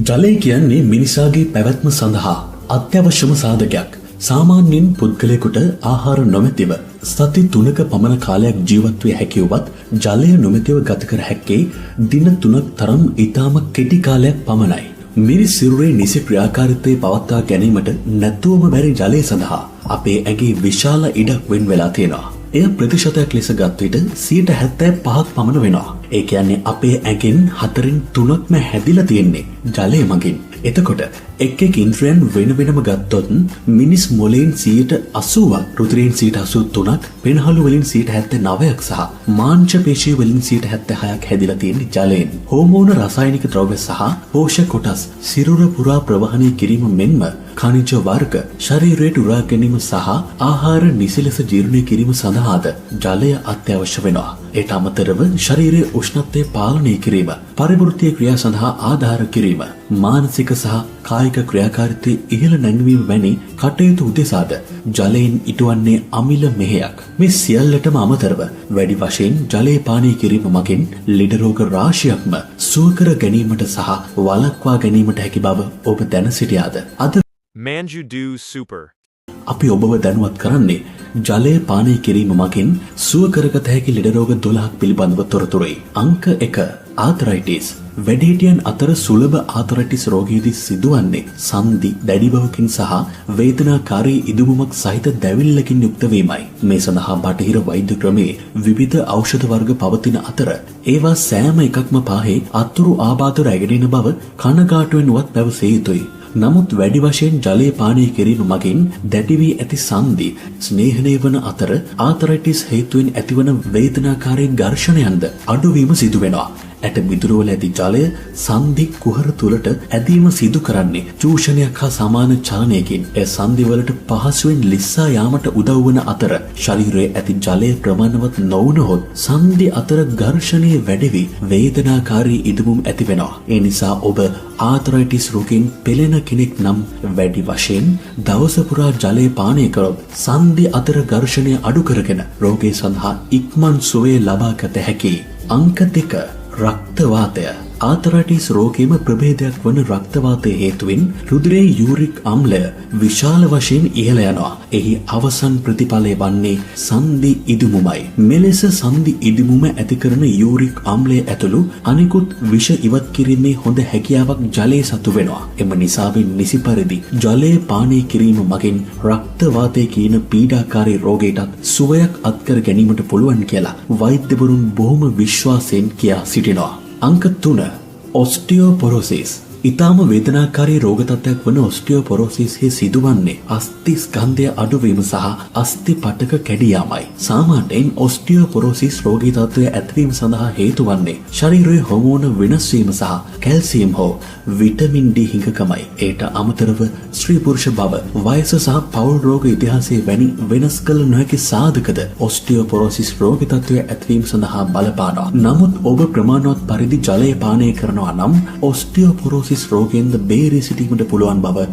ජලය කියන්නේ මිනිසාගේ පැවැත්ම සඳහා අත්‍යවශ්‍යම සාධකයක්. සාමාන්‍යයෙන් පුද්ගලයෙකුට ආහාර නොමැතිව සති 3ක පමණ කාලයක් ජීවත් විය හැකි වුවත් ජලය නොමැතිව ගත කර හැක්කේ දින 3ක් තරම් ඊටම කෙටි කාලයක් පමණයි. මිනිස් සිරුරේ නිසි ක්‍රියාකාරීත්වය පවත්වා ගැනීමට නැතුවම බැරි ජලය සඳහා අපේ ඇඟේ විශාල ඉඩක් වෙන් වෙලා තියෙනවා. එය ප්‍රතිශතයක් ලෙස ගත් විට 75ක් පමණ වෙනවා. ඒ කියන්නේ අපේ ඇඟෙන් 4/3ක්ම හැදිලා තියෙන්නේ ජලය මගින්. එතකොට එක් ඉන්ද්‍රියන් වෙන වෙනම ගත්තොත් මිනිස් මොළයෙන් 80%ක්, රුධිරයෙන් 83%ක්, පෙනහළු වලින් 79%ක් සහ මාංශ පේශී වලින් 76%ක් හැදිලා තියෙන්නේ ජලයෙන්. හෝමෝන, රසායනික ද්‍රව්‍ය සහ පෝෂක කොටස් සිරුර පුරා ප්‍රවාහනය කිරීම මෙන්ම ඛනිජ වර්ග ශරීරයට උරා ගැනීම සහ ආහාර නිසි ලෙස ජීර්ණය කිරීම සඳහාද ජලය අත්‍යවශ්‍ය වෙනවා. ඒට අමතරව ශරීරයේ උෂ්ණත්වය පාලනය කිරීම, පරිවෘත්තීය ක්‍රියා සඳහා ආධාර කිරීම, මානසික සහ කායික ක්‍රියාකාරීත්වය ඉහළ නැංවීම වැනි කටයුතු උදෙසාද ජලයෙන් ඉටුවන්නේ අමිල මෙහෙයක්. මේ සියල්ලටම අමතරව වැඩි වශයෙන් ජලය පානය කිරීම මගින් ලෙඩ රෝග රාශියක්ම සුව කර ගැනීමට සහ වළක්වා ගැනීමට හැකි බව ඔබ දැන සිටියාද? අද Manju Do Super. අපි ඔබව දැනුවත් කරන්නේ ජලය පානය කිරීම මගින් සුව කරගත හැකි ලෙඩ රෝග 12ක් පිළිබඳව තොරතුරුයි. අංක 1. ආතරයිටිස්. වැඩිහිටියන් අතර සුලභ ආතරයිටිස් රෝගයේදී සිදුවන්නේ සන්ධි දැඩි බවකින් සහ වේදනාකාරී ඉදුමක් සහිත දැවිල්ලකින් යුක්ත වීමයි. මේ සඳහා බටහිර වෛද්‍ය ක්‍රමයේ විවිධ ඖෂධ වර්ග පවතින අතර ඒවා සෑම එකක්ම පාහේ අතුරු ආබාධ රැගෙන බව කනගාටුවෙන්වත් පැවසිය යුතුයි. නමුත් වැඩි වශයෙන් ජලය පානය කිරීම මගින් දැඩි වී ඇති සන්ධි ස්නේහණය වන අතර ආතරයිටිස් හේතුවෙන් ඇතිවන වේදනාකාරී ඝර්ෂණයන්ද අඩුවීම සිදු වෙනවා. ඇට මිදුරුවල ඇති ජලය සන්ධි කුහර තුලට ඇදීම සිදු කරන්නේ චූෂණයක් හා සමාන චලනයකින්. එය සන්ධිවලට පහසුවෙන් ලිස්සා යාමට උදව් වන අතර ශරීරයේ ඇති ජලය ප්‍රමාණවත් නොවුනහොත් සන්ධි අතර ඝර්ෂණය වැඩි වී වේදනාකාරී ඉදුමුම් ඇති වෙනවා. ඒ නිසා ඔබ ආතරයිටිස් රෝගයෙන් පෙළෙන කෙනෙක් නම් වැඩි වශයෙන් දවස පුරා ජලය පානය කරොත් සන්ධි අතර ඝර්ෂණය අඩු කරගෙන රෝගය සඳහා ඉක්මන් සුවය ලබා ගත හැකියි. අංක 2. රක්තවාතය. ආතරයිටිස් රෝගයේම ප්‍රභේදයක් වන රක්තවාතය හේතුවෙන් රුධිරයේ යූරික් අම්ලය විශාල වශයෙන් ඉහළ යනවා. එහි අවසන් ප්‍රතිඵලය වන්නේ සන්ධි ඉදුමුමයි. මෙලෙස සන්ධි ඉදුමුම ඇති කරන යූරික් අම්ලය ඇතුළු අනිකුත් විෂ ඉවත් කිරීමේ හොඳ හැකියාවක් ජලයේ සතු වෙනවා. එම නිසාවෙන් නිසි පරිදි ජලය පානය කිරීම මගින් රක්තවාතය කියන පීඩාකාරී රෝගයටත් සුවයක් අත්කර ගැනීමට පුළුවන් කියලා වෛද්‍යවරුන් බොහොම විශ්වාසයෙන් කියා සිටිනවා. අංක 3. ඔස්ටියෝපොරොසිස්. ඊටාම වේදනාකාරී රෝග තත්ත්වයක් වන ඔස්ටියෝපොරොසිස් හි සිදුවන්නේ අස්ථි ස්කන්ධය අඩුවීම සහ අස්ථි පටක කැඩී යාමයි. සාමාන්‍යයෙන් ඔස්ටියෝපොරොසිස් රෝගී තත්ත්වය ඇතිවීම සඳහා හේතු වන්නේ ශරීරයේ හෝමෝන වෙනස් වීම සහ කැල්සියම් හෝ විටමින් D හිඟකමයි. ඒට අමතරව ස්ත්‍රී පුරුෂ බව, වයස සහ පෞල් රෝග ඉතිහාසයේ වැනි වෙනස් කළ නොහැකි සාධකද ඔස්ටියෝපොරොසිස් රෝගී තත්ත්වය ඇතිවීම සඳහා බලපානවා. නමුත් ඔබ ප්‍රමාණවත් පරිදි ජලය පානය කරනවා නම් ඔස්ටියෝපොරොසිස් රෝගයෙන්ද බේරී සිටීමට පුළුවන් බව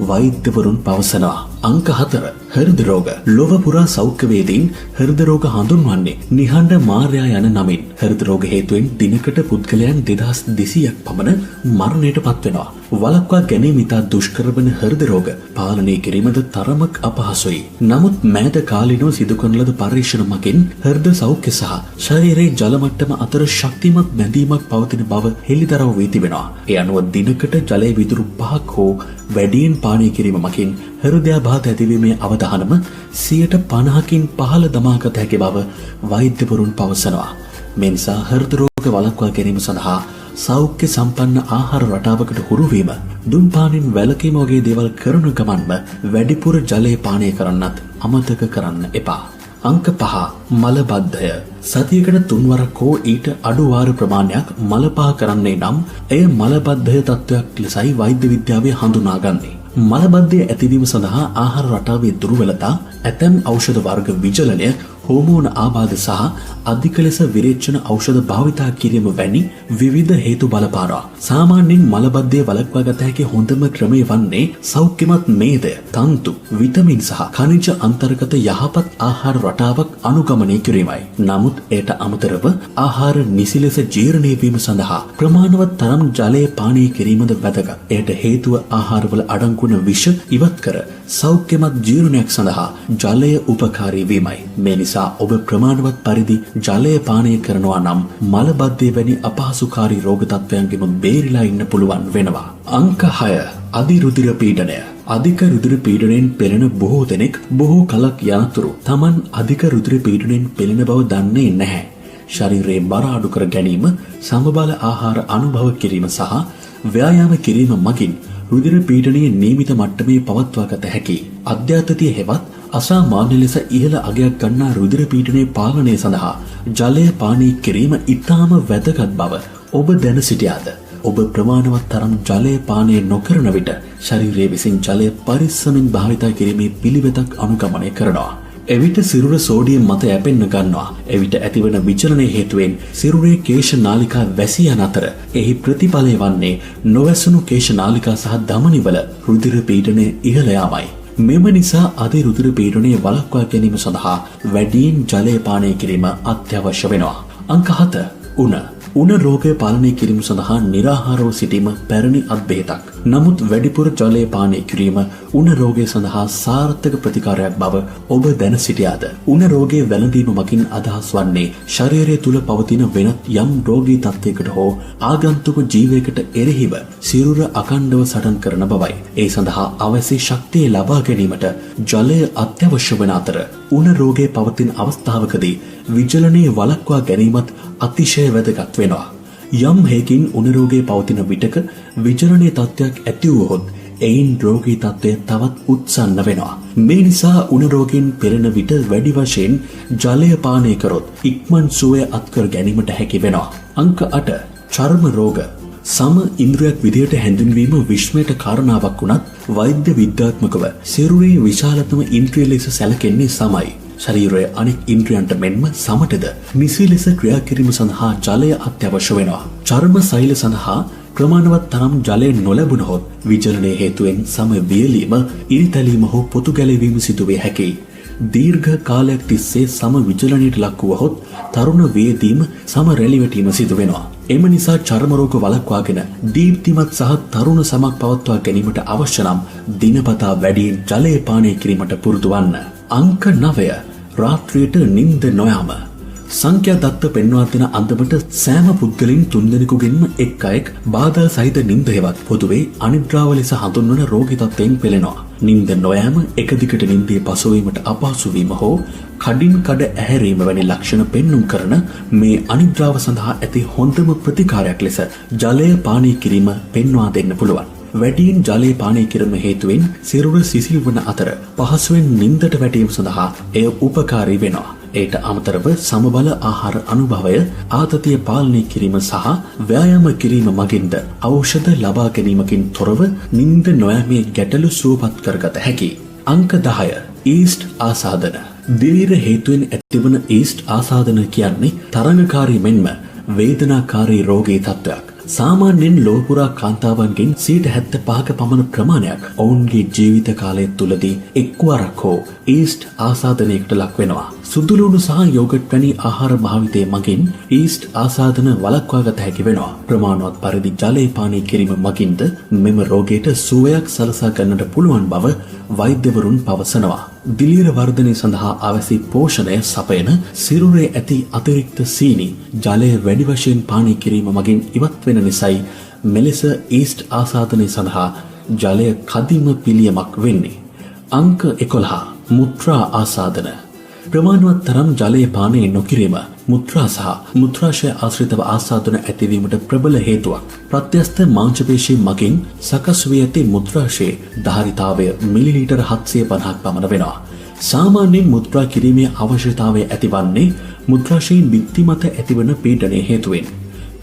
වෛද්‍යවරුන් පවසනවා. අංක 4. හෘද රෝග. ලොව පුරා සෞඛ්‍යවේදීන් හෘද රෝග හඳුන්වන්නේ නිහඬ මාර්යා යන නමින්. හෘද රෝග හේතුවෙන් දිනකට පුද්ගලයන් 2200ක් පමණ මරණයට පත් වෙනවා. වළක්වා ගැනීම ඉතා දුෂ්කර වන හෘද රෝග පාලනය කිරීමද තරමක් අපහසුයි. නමුත් මෑත කාලිනව සිදු කරන ලද පරීක්ෂණ මගින් හෘද සෞඛ්‍ය සහ ශරීරයේ ජල මට්ටම අතර ශක්තිමත් බැඳීමක් පවතින බව හෙළිදරව් වී තිබෙනවා. ඒ අනුව දිනකට ජලය විදුරු 5ක් හෝ වැඩියෙන් පානය කිරීම මගින් හෘදයාඝාත ඇතිවීමේ අවදානම 50%කින් පහළ දමාගත හැකි බව වෛද්‍යවරුන් පවසනවා. මේ නිසා හෘද රෝග වළක්වා ගැනීම සඳහා සෞඛ්‍ය සම්පන්න ආහාර රටාවකට හුරු වීම, දුම් පානින් වැළකීම වගේ දේවල් කරන ගමන්ම වැඩිපුර ජලය පානය කරන්නත් අමතක කරන්න එපා. අංක 5. මලබද්ධය. සතියකට 3 වරක් හෝ ඊට අඩු වාර ප්‍රමාණයක් මල පහ කරන්නේ නම් එය මලබද්ධය තත්ත්වයක් ලෙසයි වෛද්‍ය විද්‍යාවේ හඳුනාගන්නේ. මලබද්ධය ඇතිවීම සඳහා ආහාර රටාවේ දුර්වලතා, ඇතැම් ඖෂධ වර්ග විචලනය, හෝමෝන ආබාධ සහ අධික ලෙස විරේචන ඖෂධ භාවිතා කිරීම වැනි විවිධ හේතු බලපානවා. සාමාන්‍යයෙන් මලබද්ධය වළක්වා ගත හැකි හොඳම ක්‍රමය වන්නේ සෞඛ්‍යමත් මේද, තන්තු, විටමින් සහ ඛනිජ අන්තර්ගත යහපත් ආහාර රටාවක් අනුගමනය කිරීමයි. නමුත් එයට අමතරව ආහාර නිසි ලෙස ජීර්ණය වීම සඳහා ප්‍රමාණවත් තරම් ජලය පානය කිරීමද වැදගත්. එයට හේතුව ආහාරවල අඩංගු වන විෂ ඉවත් කර සෞඛ්‍යමත් ජීර්ණයක් සඳහා ජලය උපකාරී වීමයි. මේ නිසා ඔබ ප්‍රමාණවත් පරිදි ජලය පානය කරනවා නම් මලබද්ධය වැනි අපහසුකාරී රෝග තත්ත්වයන්ගෙන් බේරිලා ඉන්න පුළුවන් වෙනවා. අංක 6 අධිරුධිර පීඩනය. අධික රුධිර පීඩනයෙන් පෙළෙන බොහෝ දෙනෙක් බොහෝ කලක් යනතුරු Taman අධික රුධිර පීඩනයෙන් පෙළෙන බව දන්නේ නැහැ. ශරීරයේ බර අඩු කර ගැනීම, සමබල ආහාර අනුභව කිරීම සහ ව්‍යායාම කිරීම මගින් රුධිර පීඩනයේ නියමිත මට්ටමේ පවත්වා ගත හැකියි. අධ්‍යාත්මය හෙවත් අසාමාන්‍ය ලෙස ඉහළ අගයක් ගන්නා රුධිර පීඩනයේ පාලනය සඳහා ජලය පානය කිරීම ඉතාම වැදගත් බව ඔබ දැන සිටියාද? ඔබ ප්‍රමාණවත් තරම් ජලය පානය නොකරන විට ශරීරයේ විසින් ජලය පරිස්සමින් භාවිතා කිරීමේ පිළිවෙතක් අනුගමනය කරනවා. එවිට සිරුර සෝඩියම් මත යැපෙන්න ගන්නවා. එවිට ඇතිවන විචලනයේ හේතුවෙන් සිරුරේ කේශ නාලිකා වැසී යන අතර එහි ප්‍රතිඵලය වන්නේ නොවැසුණු කේශ නාලිකා සහ ධමනිවල රුධිර පීඩනය ඉහළ යාමයි. මෙම නිසා අධි රුධිර පීඩනය වළක්වා ගැනීම සඳහා වැඩියෙන් ජලය පානය කිරීම අත්‍යවශ්‍ය වෙනවා. අංක 7 උණ රෝගය පාලනය කිරීම සඳහා निराहाරව සිටීම පැරණි අත්බේතක්. නමුත් වැඩිපුර ජලය පානය කිරීම උණ රෝගය සඳහා සාර්ථක ප්‍රතිකාරයක් බව ඔබ දැන සිටියාද? උණ රෝගයේ වැළඳීම මගින් අදහස් වන්නේ ශරීරය තුල පවතින වෙනත් යම් රෝගී තත්ත්වයකට හෝ ආගන්තුක ජීවයකට එරෙහිව සිරුර අකණ්ඩව සටන් කරන බවයි. ඒ සඳහා අවශ්‍ය ශක්තිය ලබා ගැනීමට ජලය අත්‍යවශ්‍ය වන අතර උණ රෝගයේ පවතින අවස්ථාවකදී විචලනයේ වළක්වා ගැනීමත් අතිශය වැදගත් වෙනවා. යම් හේකින් උණ රෝගයේ පවතින විටක විචලනයේ තත්ත්වයක් ඇති වුවහොත් එයින් රෝගී තත්ත්වය තවත් උත්සන්න වෙනවා. මේ නිසා උණ රෝගයෙන් පෙළෙන විට වැඩි වශයෙන් ජලය පානය කරොත් ඉක්මන් සුවය අත්කර ගැනීමට හැකි වෙනවා. අංක 8 චර්ම රෝග. සම ඉන්ද්‍රියක් විදියට හැඳින්වීම විශ්මයට කාරණාවක් වුණත් වෛද්‍ය විද්‍යාත්මකව සිරුරේ විශාලතම ඉන්ද්‍රිය ලෙස සැලකෙන්නේ සමයි. ශරීරයේ අනෙක් ඉන්ද්‍රියන්ට මෙන්ම සමටද නිසි ලෙස ක්‍රියා කිරීම සඳහා ජලය අත්‍යවශ්‍ය වෙනවා. චර්ම සෛල සඳහා ප්‍රමාණවත් තරම් ජලය නොලැබුණහොත් විචලනයේ හේතුවෙන් සම වියලීම, ඉරිතැලීම හෝ පොතු ගැලවීම සිදුවේ හැකියි. දීර්ඝ කාලයක් තිස්සේ සම විචලනයට ලක් වුවහොත් තරුණ වේදීම, සම රැලිවැටීම සිදු වෙනවා. එම නිසා චර්ම රෝග වළක්වාගෙන දීප්තිමත් සහ තරුණ සමක් පවත්වා ගැනීමට අවශ්‍ය නම් දිනපතා වැඩියෙන් ජලය පානය කිරීමට පුරුදු වන්න. අංක 9 රාත්‍රියට නිින්ද නොයාම. සංඛ්‍යා දත්ත පෙන්වා දෙන අන්දමට සෑම පුද්ගලින් 3 දෙනෙකුගෙන්ම එක් අයෙක් බාධා සහිත නිින්ද හෙවත් පොදුවේ අනිද්‍රාව ලෙස හඳුන්වන රෝගී තත්ත්වයෙන් පෙළෙනවා. නිින්ද නොයෑම, එක දිගට නිින්දේ පසුවීමට අපහසු වීම හෝ කඩින් කඩ ඇහැරීම වැනි ලක්ෂණ පෙන්නුම් කරන මේ අනිද්‍රාව සඳහා ඇති හොඳම ප්‍රතිකාරයක් ලෙස ජලය පානය කිරීම පෙන්වා දෙන්න පුළුවන්. වැඩියෙන් ජලය පානය කිරීම හේතුවෙන් සිරුර සිසිල් වන අතර පහසුවෙන් නිින්දට වැටීම සඳහා එය උපකාරී වෙනවා. ඒට අමතරව සමබල ආහාර අනුභවය, ආතතිය පාලනය කිරීම සහ ව්‍යායාම කිරීම මගින්ද ඖෂධ ලබා ගැනීමකින් තොරව නිින්ද නොයෑමේ ගැටලු සුවපත් කරගත හැකියි. අංක 10 ඊස්ට් ආසාදන. දිවීර හේතුවෙන් ඇතිවන ඊස්ට් ආසාදන කියන්නේ තරඟකාරී මෙන්ම වේදනාකාරී රෝගී තත්ත්වයක්. සාමාන්‍යයෙන් ලෝපුරා කාන්තාවන්ගෙන් 75ක පමණ ප්‍රමාණයක් ඔවුන්ගේ ජීවිත කාලය තුලදී එක්වරක් හෝ ඊස්ට් ආසාදනයකට ලක් වෙනවා. සුදුලුණු සහ යෝගට් වැනි ආහාර භාවිතය මගින් ඊස්ට් ආසාදන වළක්වා ගත හැකි වෙනවා. ප්‍රමාණවත් පරිදි ජලය පානය කිරීම මගින්ද මෙම රෝගයට සුවයක් සලසා ගන්නට පුළුවන් බව වෛද්‍යවරුන් පවසනවා. දිලීර වර්ධනය සඳහා අවශ්‍ය පෝෂණය සපයන සිරුරේ ඇති අතිරික්ත සීනි ජලය වැඩි වශයෙන් පානය කිරීම මගින් ඉවත් වෙන නිසායි මෙලෙස ඊස්ට් ආසාදනය සඳහා ජලය කදිම පිළියමක් වෙන්නේ. අංක 11 මුත්‍රා ආසාදන. ප්‍රමාණවත් තරම් ජලය පානය නොකිරීම මුත්‍රා සහ මුත්‍රාශය ආශ්‍රිතව ආසාදන ඇතිවීමට ප්‍රබල හේතුවක්. ප්‍රත්‍යස්ත මාංශපේශී මගින් සකස් වී ඇති මුත්‍රාශයේ ධාරිතාවය මිලිලීටර් 750ක් පමණ වෙනවා. සාමාන්‍යයෙන් මුත්‍රා කිරීමේ අවශ්‍යතාවය ඇතිවන්නේ මුත්‍රාශයෙන් බිත්ති මත ඇතිවන පීඩනයේ හේතුවෙන්.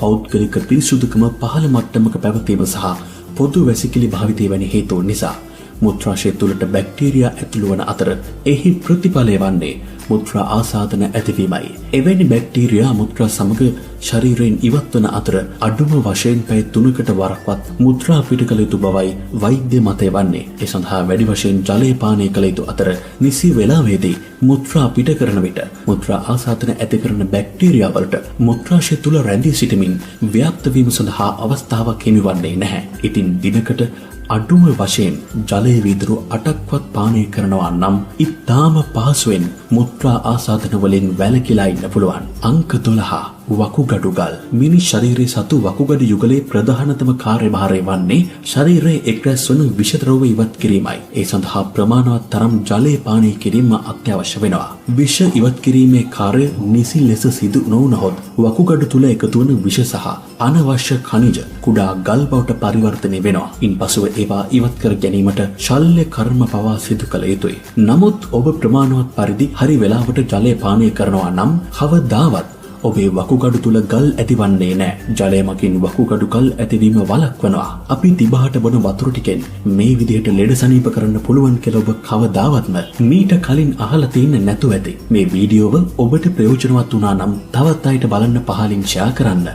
පෞද්ගලික පිරිසුදුකම පහළ මට්ටමක පැවතීම සහ පොදු වැසිකිලි භාවිතය වැනි හේතුන් නිසා මුත්‍රාශය තුළට බැක්ටීරියා ඇතුළු වන අතර එහි ප්‍රතිඵලය වන්නේ මුත්‍රා ආසාදන ඇතිවීමයි. එවැනි බැක්ටීරියා මුත්‍රා සමග ශරීරයෙන් ඉවත් වන අතර අඩුම වශයෙන් පැය 3කට වරක්වත් මුත්‍රා පිට කළ යුතු බවයි වෛද්‍ය මතය වන්නේ. ඒ සඳහා වැඩි වශයෙන් ජලය පානය කළ යුතු අතර නිසි වේලාවේදී මුත්‍රා පිට කරන විට මුත්‍රා ආසාදන ඇති කරන බැක්ටීරියා වලට මුත්‍රාශය තුල රැඳී සිටමින් ව්‍යාප්ත වීම සඳහා අවස්ථාවක් හිමිවන්නේ නැහැ. ඉතින් දිනකට අඩුම වශයෙන් ජලය වීදුරු 8ක්වත් පානය කරනවා නම් ඉතාම පහසුවෙන් මුත්‍රා ආසාදන වලින් වැළකීලා ඉන්න පුළුවන්. අංක 12 වකුගඩු ගල්. මිනිස් ශරීරයේ සතු වකුගඩු යුගලේ ප්‍රධානතම කාර්යභාරය වන්නේ ශරීරයේ එක්රැස් වන විෂ ද්‍රව්‍ය ඉවත් කිරීමයි. ඒ සඳහා ප්‍රමාණවත් තරම් ජලය පානය කිරීම අත්‍යවශ්‍ය වෙනවා. විෂ ඉවත් කිරීමේ කාර්ය නිසි ලෙස සිදු නොවුනහොත් වකුගඩු තුල එකතු වන විෂ සහ අනවශ්‍ය ඛනිජ කුඩා ගල් බවට පරිවර්තනය වෙනවා. ඉන්පසුව ඒවා ඉවත් කර ගැනීමට ශල්‍ය කර්ම පවා සිදු කළ යුතුයි. නමුත් ඔබ ප්‍රමාණවත් පරිදි හරි වේලාවට ජලය පානය කරනවා නම් කවදාවත් ඔබේ වකුගඩු තුල ගල් ඇතිවන්නේ නැහැ. ජලය මගින් වකුගඩු ගල් ඇතිවීම වළක්වනවා. අපි තිබහට බොන වතුර ටිකෙන් මේ විදිහට ලෙඩ සනීප කරන්න පුළුවන් කියලා ඔබ කවදාවත්ම මීට කලින් අහලා තියෙන්නේ නැතුව ඇති. මේ වීඩියෝව ඔබට ප්‍රයෝජනවත් වුණා නම් තවත් අයට බලන්න පහලින් ෂෙයා කරන්න.